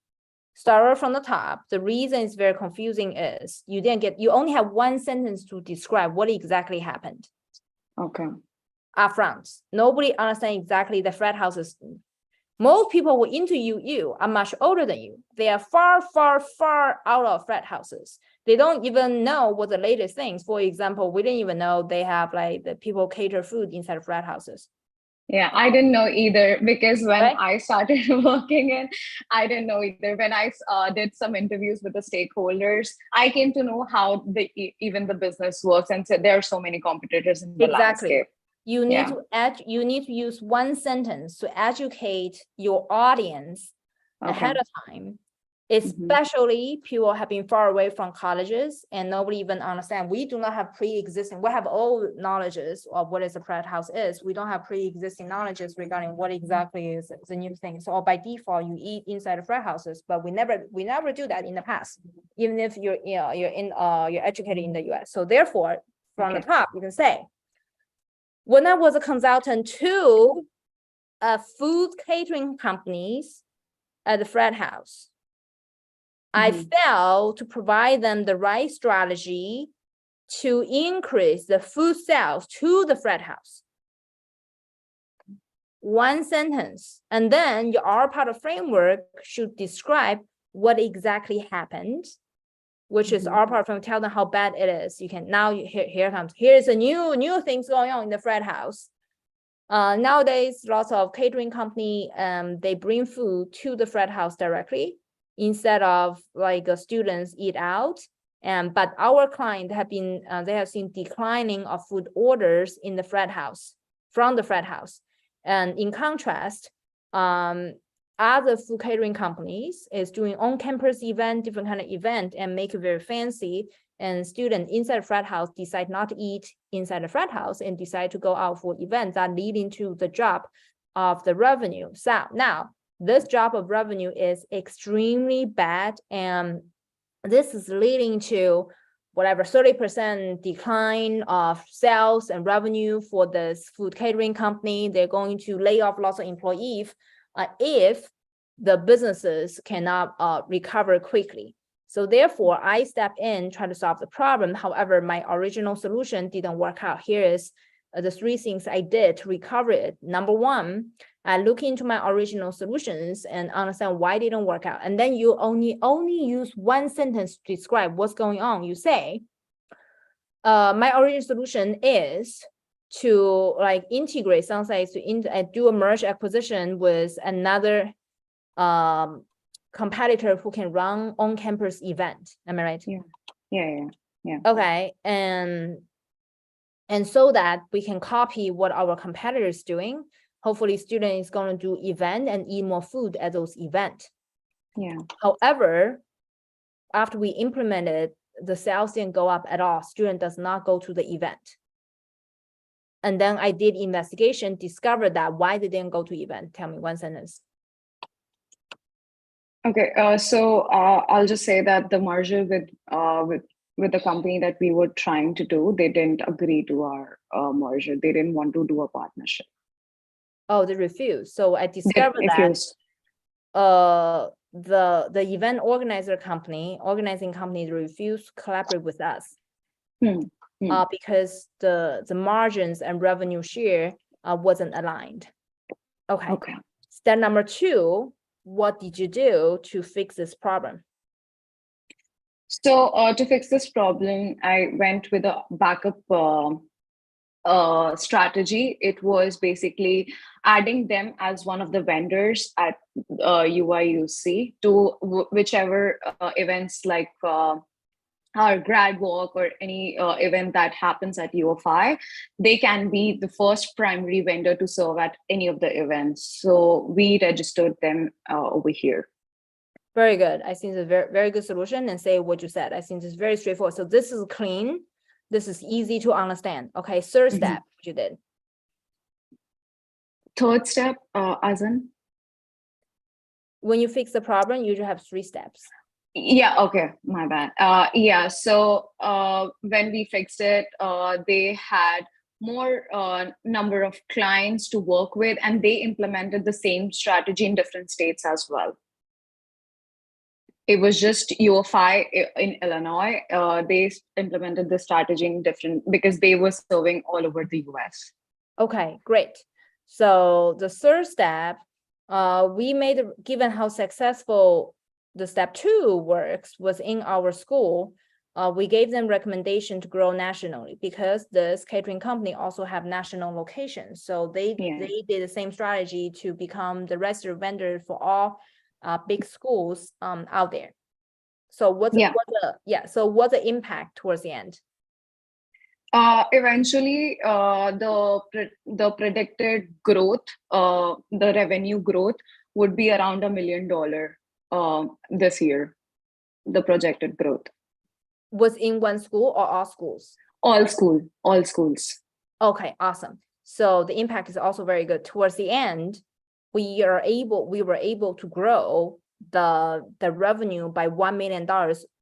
start from the top. The reason it's very confusing is you only have one sentence to describe what exactly happened. Okay. Upfront. Nobody understands exactly the frat houses. Most people who interview you are much older than you. They are far, far, far out of frat houses. They don't even know what the latest things. For example, we didn't even know they have like the people cater food inside of frat houses. Yeah, I didn't know either, because when Right? I started working in, I didn't know either. When I did some interviews with the stakeholders, I came to know how even the business works, and so there are so many competitors in the Exactly. landscape. You need to use one sentence to educate your audience ahead of time. Especially people have been far away from colleges and nobody even understand. We do not have pre-existing, we have old knowledges of what is a frat house is. We don't have pre-existing knowledges regarding what exactly is the new thing. So by default, you eat inside of frat houses, but we never do that in the past, even if you're educated in the US. So therefore, from the top, you can say, when I was a consultant to food catering companies at the frat house, I failed to provide them the right strategy to increase the food sales to the frat house. One sentence, and then your part of framework should describe what exactly happened, which is our part from tell them how bad it is. You can now here's a new things going on in the frat house. Nowadays, lots of catering company they bring food to the frat house directly, instead of like students eat out. But our client have been they have seen declining of food orders in the frat house from the frat house. And in contrast, other food catering companies is doing on-campus event, different kind of event, and make it very fancy. And students inside the frat house decide not to eat inside the frat house and decide to go out for events that leading to the drop of the revenue. So now, this drop of revenue is extremely bad, and this is leading to whatever 30% decline of sales and revenue for this food catering company. They're going to lay off lots of employees if the businesses cannot recover quickly. So therefore, I step in, try to solve the problem. However, my original solution didn't work out. Here is the three things I did to recover it. Number one, I look into my original solutions and understand why they don't work out. And then you only use one sentence to describe what's going on. You say, my original solution is to like integrate some sites to do a merge acquisition with another competitor who can run on-campus event. Am I right? Yeah. Okay, and so that we can copy what our competitor is doing. Hopefully student is going to do event and eat more food at those events. Yeah. However, after we implemented, the sales didn't go up at all. Student does not go to the event. And then I did investigation, discovered that why they didn't go to event. Tell me one sentence. Okay, so I'll just say that the merger with the company that we were trying to do, they didn't agree to our merger. They didn't want to do a partnership. Oh, they refused. So I discovered that the event organizing company refused to collaborate with us because the margins and revenue share wasn't aligned. Okay. Step number two, what did you do to fix this problem? So to fix this problem, I went with a backup strategy. It was basically adding them as one of the vendors at UIUC to whichever events like our grad walk or any event that happens at UFI. They can be the first primary vendor to serve at any of the events. So we registered them over here. Very good. I think it's a very, very good solution, and say what you said. I think it's very straightforward. So this is clean. This is easy to understand. Okay, third step, what you did. Third step, as in? When you fix the problem, you usually have 3 steps. Yeah, okay, my bad. Yeah, so when we fixed it, they had number of clients to work with, and they implemented the same strategy in different states as well. It was just UFI in Illinois. They implemented the strategy in different because they were serving all over the US. Okay, great. So the third step, given how successful the step 2 works was in our school, we gave them recommendation to grow nationally because this catering company also have national locations. So they did the same strategy to become the registered vendor for all big schools out there. So what's the impact towards the end? Eventually, the predicted growth, the revenue growth would be around $1 million this year. The projected growth was in one school or all schools? All schools. Okay, awesome. So the impact is also very good. Towards the end, we were able to grow the revenue by $1 million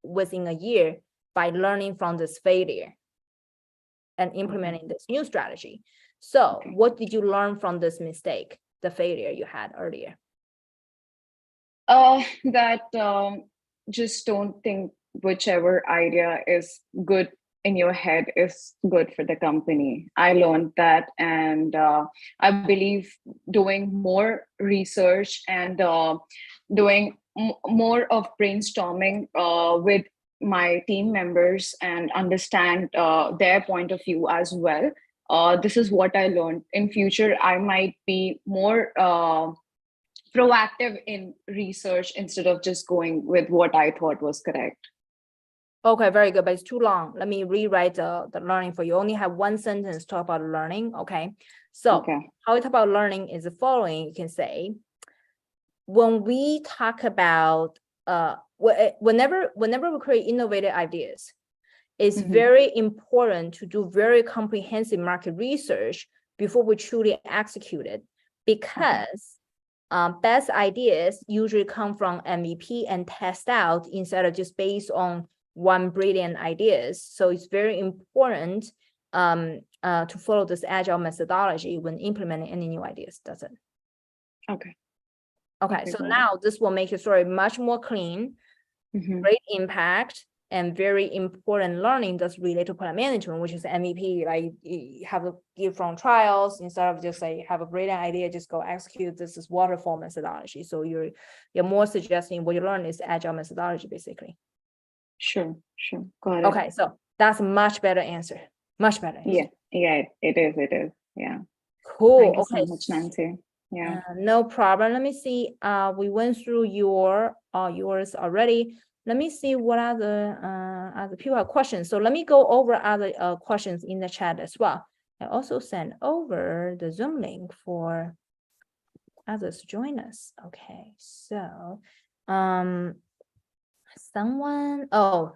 within a year by learning from this failure and implementing this new strategy. So what did you learn from this mistake, the failure you had earlier? Just don't think whichever idea is good in your head is good for the company. I learned that, and I believe doing more research and doing more of brainstorming with my team members and understand their point of view as well. This is what I learned. In future, I might be more proactive in research instead of just going with what I thought was correct. Okay, very good, but it's too long. Let me rewrite the learning for you. Only have one sentence talk about learning, okay? So how we talk about learning is the following. You can say, when we talk about, whenever we create innovative ideas, it's very important to do very comprehensive market research before we truly execute it, because best ideas usually come from MVP and test out instead of just based on one brilliant ideas. So it's very important to follow this agile methodology when implementing any new ideas, does it? Okay, so now this will make your story much more clean, great impact, and very important learning that's related to product management, which is MVP. Like you have to give from trials instead of just like have a brilliant idea, just go execute. This is waterfall methodology. So you're more suggesting what you learn is agile methodology, basically. Sure. Got it. Okay, so that's a much better answer. Much better answer. Yeah, it is. Yeah. Cool. Thank you Okay. so much, Nancy. Yeah. No problem. Let me see. We went through yours already. Let me see what other people have questions. So let me go over other questions in the chat as well. I also sent over the Zoom link for others to join us. Okay, so someone, oh,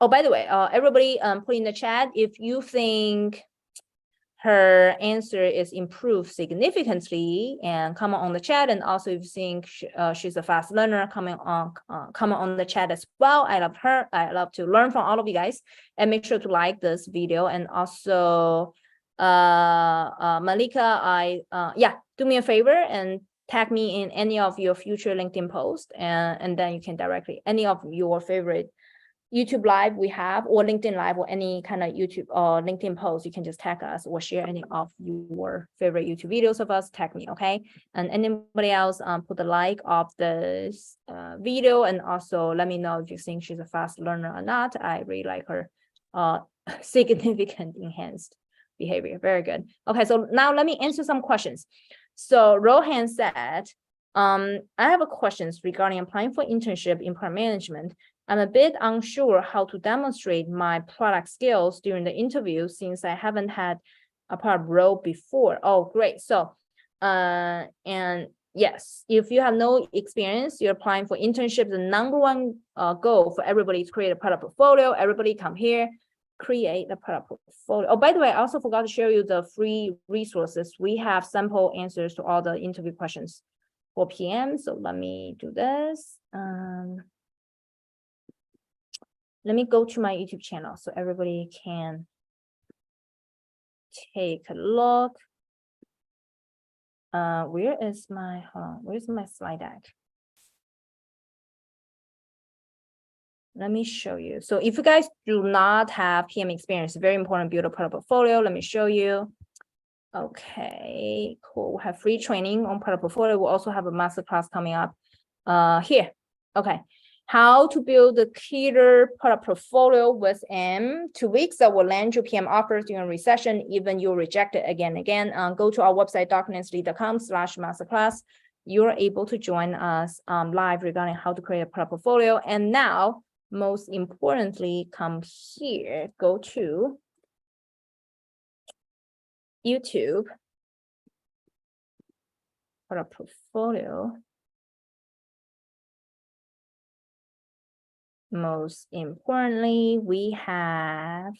by the way, everybody put in the chat if you think her answer is improved significantly, and comment on the chat. And also if you think she's a fast learner, comment on the chat as well. I love her. I love to learn from all of you guys, and make sure to like this video. And also Malika, do me a favor and tag me in any of your future LinkedIn posts, and then you can directly, any of your favorite YouTube live we have, or LinkedIn live, or any kind of YouTube or LinkedIn post, you can just tag us or share any of your favorite YouTube videos of us, tag me, okay? And anybody else, put a like of this video, and also let me know if you think she's a fast learner or not. I really like her significant enhanced behavior. Very good. Okay, so now let me answer some questions. So Rohan said, I have a questions regarding applying for internship in product management. I'm a bit unsure how to demonstrate my product skills during the interview since I haven't had a product role before. Oh, great. So, and yes, if you have no experience, you're applying for internship, the number one goal for everybody is create a product portfolio. Everybody come here, create a product portfolio. Oh, by the way, I also forgot to share you the free resources. We have sample answers to all the interview questions for PM. So let me do this. Let me go to my YouTube channel so everybody can take a look. Where is my, where's my slide deck? Let me show you. So if you guys do not have PM experience, very important, build a product portfolio. Let me show you. Okay, cool. We have free training on product portfolio. We'll also have a masterclass coming up here. Okay, how to build a killer product portfolio within 2 weeks that will land you PM offers during recession, even you reject it again and again. Go to our website, drnancy.com/masterclass. You're able to join us live regarding how to create a product portfolio. And now, most importantly, come here, go to YouTube for a portfolio. Most importantly, we have,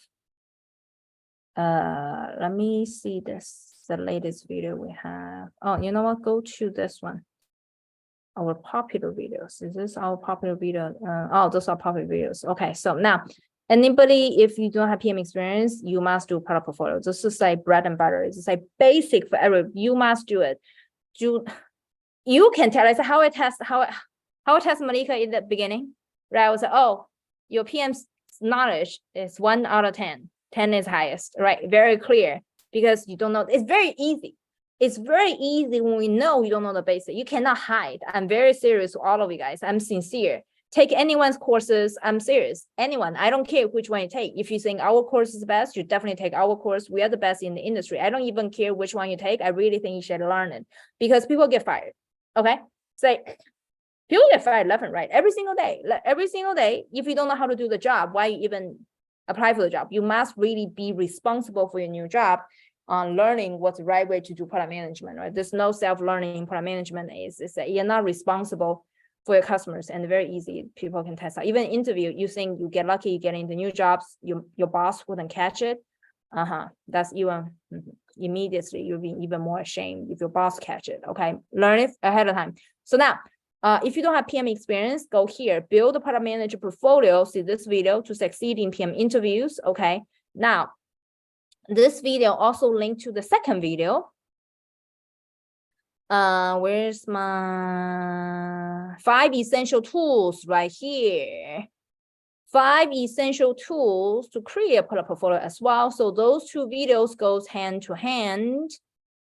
let me see this, the latest video we have. Oh, you know what? Go to this one. Our popular videos. Is this our popular video? Oh, those are popular videos. Okay, so now, anybody, if you don't have PM experience, you must do product portfolio. This is like bread and butter. It's like basic for everyone. You must do it. You can tell us how I test Malika in the beginning, right? I was like, oh, your PM's knowledge is 1 out of 10. 10 is highest, right? Very clear, because you don't know. It's very easy. It's very easy when we know you don't know the basic. You cannot hide. I'm very serious to all of you guys. I'm sincere. Take anyone's courses. I'm serious. Anyone. I don't care which one you take. If you think our course is best, you definitely take our course. We are the best in the industry. I don't even care which one you take. I really think you should learn it, because people get fired. Okay? So people get fired left and right every single day. Every single day. If you don't know how to do the job, why you even apply for the job? You must really be responsible for your new job on learning what's the right way to do product management, right? There's no self-learning product management. Is that you're not responsible for your customers, and very easy. People can test out. Even interview, you think you get lucky, you get into new jobs, your boss wouldn't catch it. That's even immediately you'll be even more ashamed if your boss catch it. Okay, learn it ahead of time. So now, if you don't have PM experience, go here, build a product manager portfolio. See this video to succeed in PM interviews. Okay, now this video also linked to the second video. Where's my 5 essential tools right here? 5 essential tools to create a product portfolio as well. So those 2 videos goes hand to hand.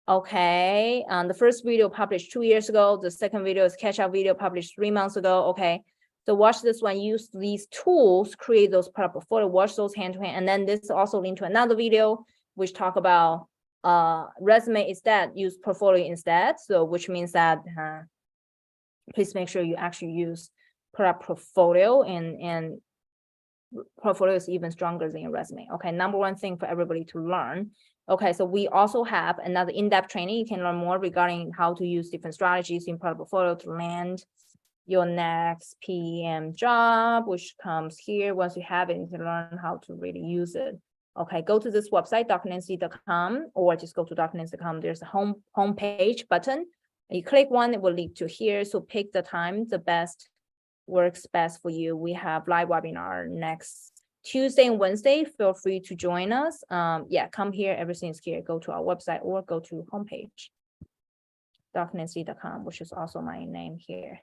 Okay, the first video published 2 years ago. The second video is catch-up video published 3 months ago. Okay, so watch this one. Use these tools, create those product portfolio. Watch those hand to hand, and then this also linked to another video which talk about resume instead, use portfolio instead. So which means that please make sure you actually use product portfolio, and portfolio is even stronger than your resume. Okay, number one thing for everybody to learn. Okay, so we also have another in-depth training. You can learn more regarding how to use different strategies in product portfolio to land your next PM job, which comes here. Once you have it, you can learn how to really use it. Okay, go to this website, drnancy.com, or just go to drnancy.com. There's a home page button. You click one, it will lead to here. So pick the time, the best works best for you. We have live webinar next Tuesday and Wednesday. Feel free to join us. Yeah, come here. Everything is here. Go to our website or go to homepage, drnancy.com, which is also my name here.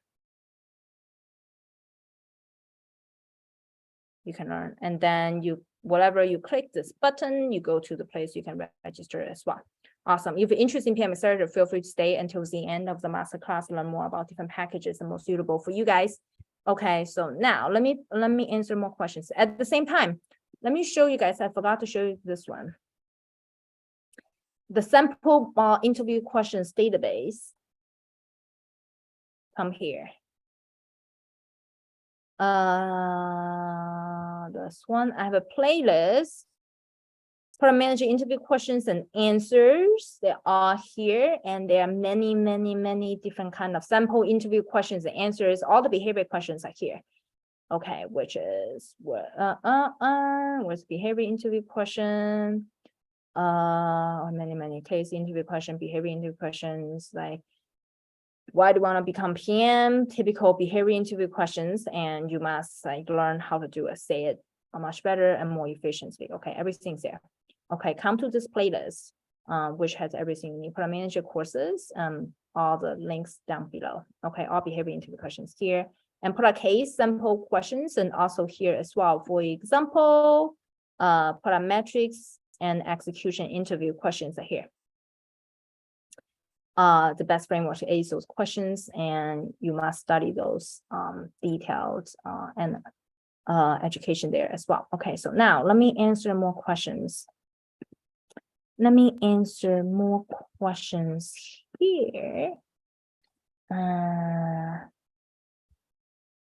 You can learn, and then whatever you click this button, you go to the place you can register as well. Awesome. If you're interested in PM Accelerator, feel free to stay until the end of the masterclass, learn more about different packages and most suitable for you guys. Okay, so now let me answer more questions. At the same time, let me show you guys. I forgot to show you this one. The sample interview questions database. Come here. This one, I have a playlist. Product manager interview questions and answers. They are here, and there are many different kind of sample interview questions and answers. All the behavior questions are here. Okay, which is where's behavior interview question? Many case interview question, behavior interview questions, like why do you want to become PM? Typical behavior interview questions, and you must like learn how to do it, say it much better and more efficiently. Okay, everything's there. Okay, come to this playlist, which has everything you need. Product manager courses, all the links down below. Okay, all behavior interview questions here, and put a case sample questions, and also here as well. For example, product metrics and execution interview questions are here. The best framework to ace those questions, and you must study those details and education there as well. Okay, so now let me answer more questions. Let me answer more questions here. Divya,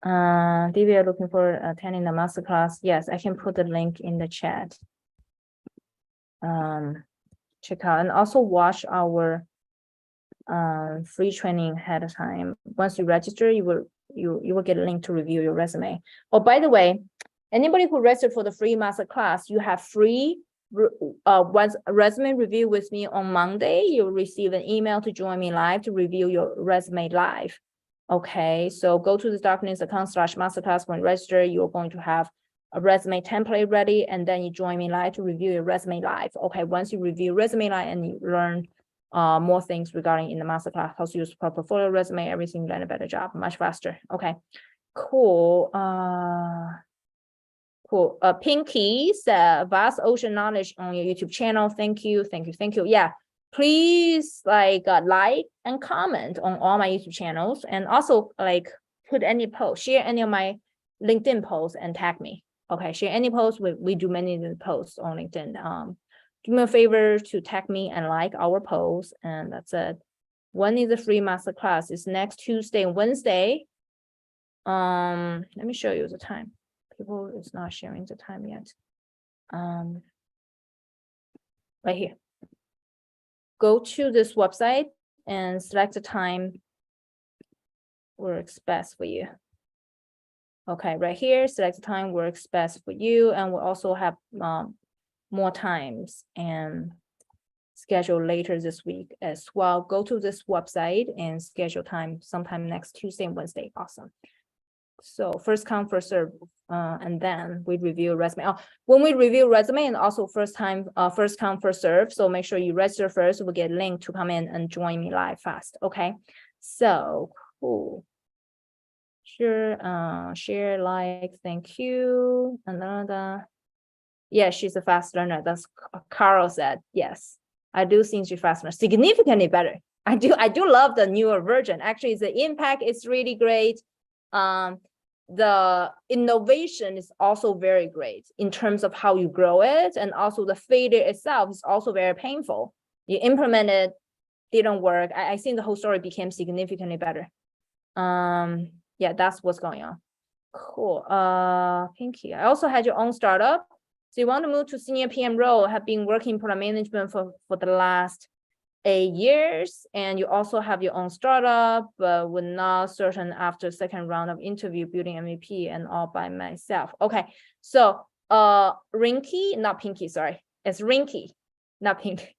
are looking for attending the masterclass. Yes, I can put the link in the chat. Check out and also watch our free training ahead of time. Once you register, you will get a link to review your resume. Oh, by the way, anybody who registered for the free masterclass, you have free once resume review with me on Monday. You'll receive an email to join me live to review your resume live. Okay, so go to the darkness.com/masterclass. When you register, you're going to have a resume template ready, and then you join me live to review your resume live. Okay, once you review resume live and you learn more things regarding in the masterclass, how to use portfolio resume, everything, learn a better job much faster. Okay, cool. Cool. Pinky said vast ocean knowledge on your YouTube channel. Thank you, thank you, thank you. Yeah, please like and comment on all my YouTube channels, and also like put any post, share any of my LinkedIn posts and tag me. Okay, share any posts. We do many posts on LinkedIn. Do me a favor to tag me and like our posts, and that's it. When is the free masterclass? It's next Tuesday and Wednesday. Let me show you the time. People is not sharing the time yet. Right here. Go to this website and select the time works best for you. Okay, right here, select the time works best for you, and we'll also have more times and schedule later this week as well. Go to this website and schedule time sometime next Tuesday and Wednesday. Awesome. So first come, first serve, and then we review resume. Oh, when we review resume, and also first come, first serve. So make sure you register first. We'll get a link to come in and join me live fast. Okay, so cool. Sure, share, like, thank you. Another. Yeah, she's a fast learner. That's Carl said. Yes, I do think she's fast learner, significantly better. I do love the newer version. Actually, the impact is really great. The innovation is also very great in terms of how you grow it, and also the failure itself is also very painful. You implement it, didn't work. I think the whole story became significantly better. Yeah, that's what's going on. Cool. Pinky, I also had your own startup. So you want to move to senior PM role, have been working product management for the last 8 years, and you also have your own startup, but we're not certain after second round of interview, building MVP and all by myself. Okay, so Rinky, not Pinky, sorry, it's Rinky, not Pinky.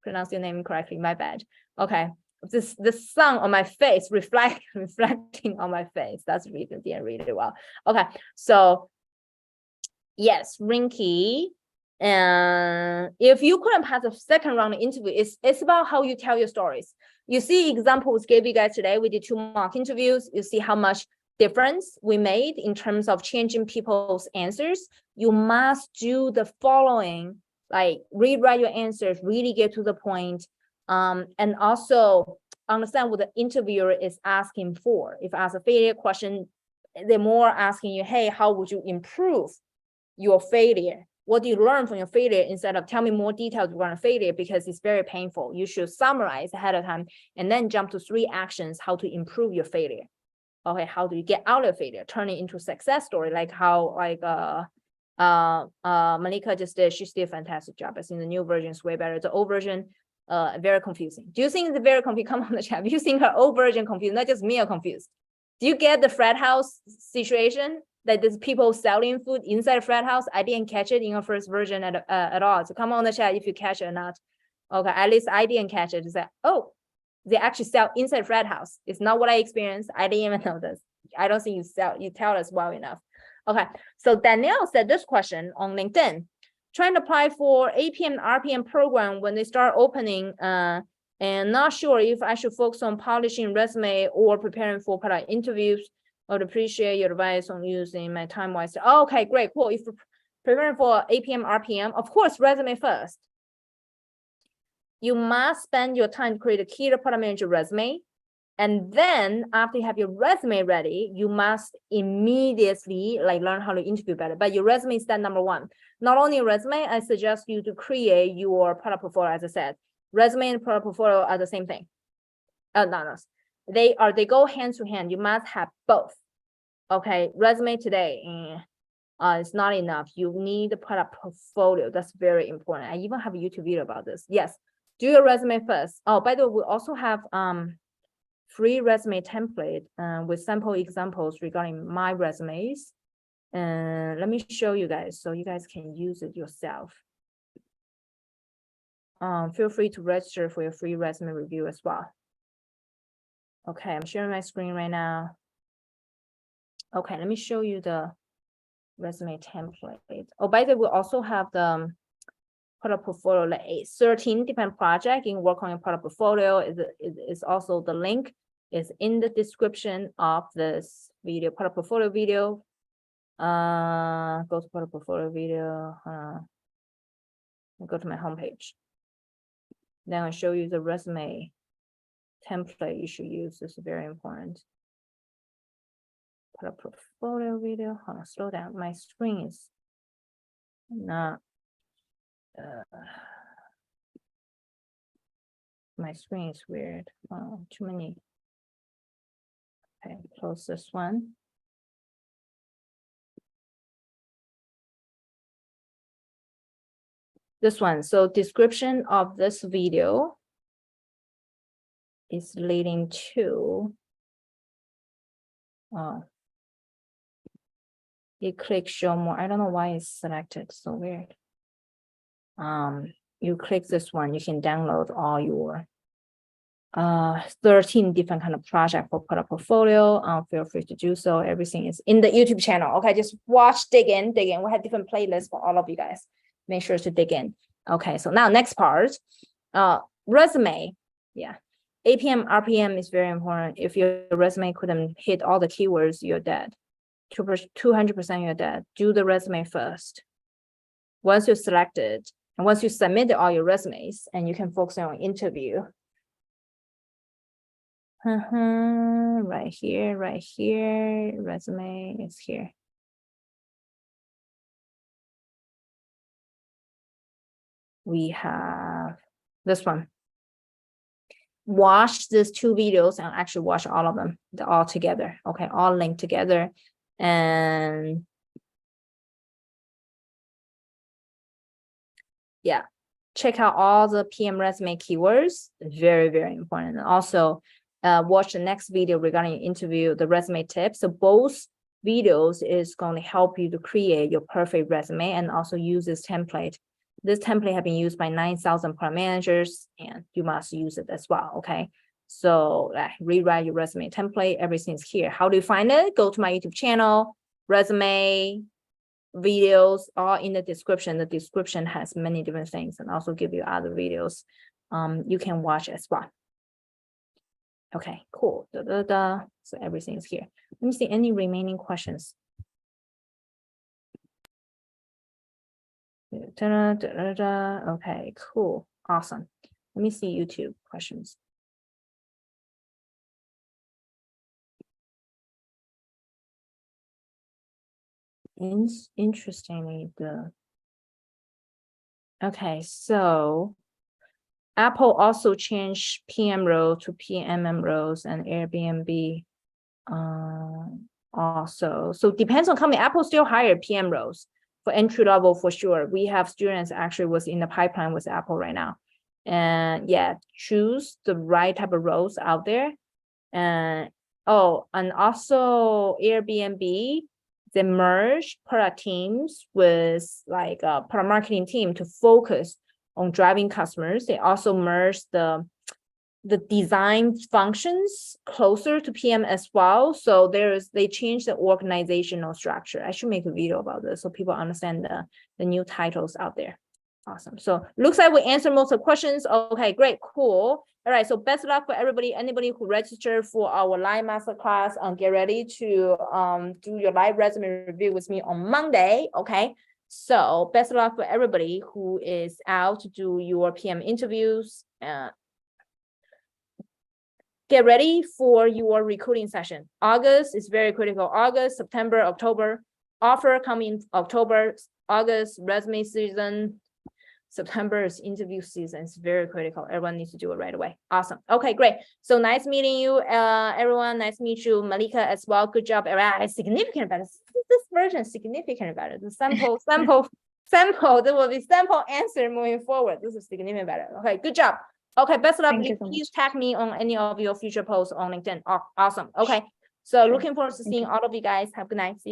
Pronounce your name correctly, my bad. Okay, the sun on my face reflecting on my face. That's didn't really well. Okay, so yes, Rinky. And if you couldn't pass the second round interview, it's about how you tell your stories. You see examples gave you guys today. We did 2 mock interviews. You see how much difference we made in terms of changing people's answers. You must do the following, like rewrite your answers, really get to the point, and also understand what the interviewer is asking for. If ask a failure question, they're more asking you, hey, how would you improve your failure? What do you learn from your failure, instead of tell me more details regarding failure, because it's very painful. You should summarize ahead of time and then jump to 3 actions, how to improve your failure. Okay, how do you get out of failure, turn it into a success story, like how Malika just did. She did a fantastic job. I think the new version is way better. The old version, very confusing. Do you think it's very confusing? Come on the chat. Do you think her old version confused? Not just me are confused. Do you get the frat house situation? That there's people selling food inside a frat house? I didn't catch it in your first version at all. So come on the chat if you catch it or not. Okay, at least I didn't catch it. It's like, oh, they actually sell inside frat house. It's not what I experienced. I didn't even know this. I don't think you tell us well enough. Okay, so Danielle said this question on LinkedIn. trying to apply for APM, RPM program when they start opening, and not sure if I should focus on polishing resume or preparing for product interviews. I would appreciate your advice on using my time wisely. Oh, okay, great, cool. If you're preparing for APM, RPM, of course, resume first. You must spend your time to create a key product manager resume. And then after you have your resume ready, you must immediately learn how to interview better. But your resume is step number one. Not only your resume, I suggest you to create your product portfolio, as I said. Resume and product portfolio are the same thing. No. They go hand to hand. You must have both. Okay, resume today, it's not enough. You need the product portfolio. That's very important. I even have a YouTube video about this. Yes, do your resume first. Oh, by the way, we also have free resume template with sample examples regarding my resumes. And let me show you guys so you guys can use it yourself. Feel free to register for your free resume review as well. Okay, I'm sharing my screen right now. Okay, let me show you the resume template. Oh, by the way, we also have the product portfolio, like 13 different projects. You can work on your product portfolio. Is also the link is in the description of this video, product portfolio video. Go to product portfolio video. Go to my homepage. Then I'll show you the resume template you should use. This is very important. Product portfolio video. Hold on, slow down. My screen is not. My screen is weird. Oh, too many. Okay, close this one. This one. So description of this video is leading to. You click show more. I don't know why it's selected. So weird. You click this one. You can download all your 13 different kind of project for product portfolio. Feel free to do so. Everything is in the YouTube channel. Okay, just watch, dig in. We have different playlists for all of you guys. Make sure to dig in. Okay, so now next part, resume. Yeah, APM, RPM is very important. If your resume couldn't hit all the keywords, you're dead. 200% you're dead. Do the resume first. Once you're selected, and once you submit all your resumes, and you can focus on interview. Right here, resume is here. We have this one. Watch these two videos and actually watch all of them. They're all together. Okay, all linked together. And yeah, check out all the PM resume keywords. Very, very important. And also watch the next video regarding interview, the resume tips. So both videos is going to help you to create your perfect resume and also use this template. This template has been used by 9,000 product managers, and you must use it as well. Okay, so rewrite your resume template. Everything's here. How do you find it? Go to my YouTube channel, resume, videos, all in the description. The description has many different things and also give you other videos you can watch as well. Okay, cool. So everything is here. Let me see any remaining questions. Okay, cool. Awesome. Let me see YouTube questions. Interestingly, okay, so Apple also changed PM role to PMM roles and Airbnb also. So depends on company. Apple still hire PM roles for entry level for sure. We have students actually was in the pipeline with Apple right now. And yeah, choose the right type of roles out there. And also Airbnb, they merge product teams with like a product marketing team to focus on driving customers. They also merge the the design functions closer to PM as well. So they changed the organizational structure. I should make a video about this so people understand the new titles out there. Awesome. So looks like we answered most of the questions. Okay, great, cool. All right, so best of luck for everybody. Anybody who registered for our live masterclass, get ready to do your live resume review with me on Monday. Okay. So best of luck for everybody who is out to do your PM interviews. Get ready for your recruiting session. August is very critical. August, September, October. Offer coming October, August, resume season. September is interview season. It's very critical. Everyone needs to do it right away. Awesome. Okay, great. So nice meeting you, everyone. Nice to meet you, Malika, as well. Good job. Significant better. This version is significantly better. The sample. There will be sample answer moving forward. This is significantly better. Okay, good job. Okay, best of luck. Please tag me on any of your future posts on LinkedIn. Awesome. Okay, so looking forward to seeing all of you guys. Have a good night. See you guys.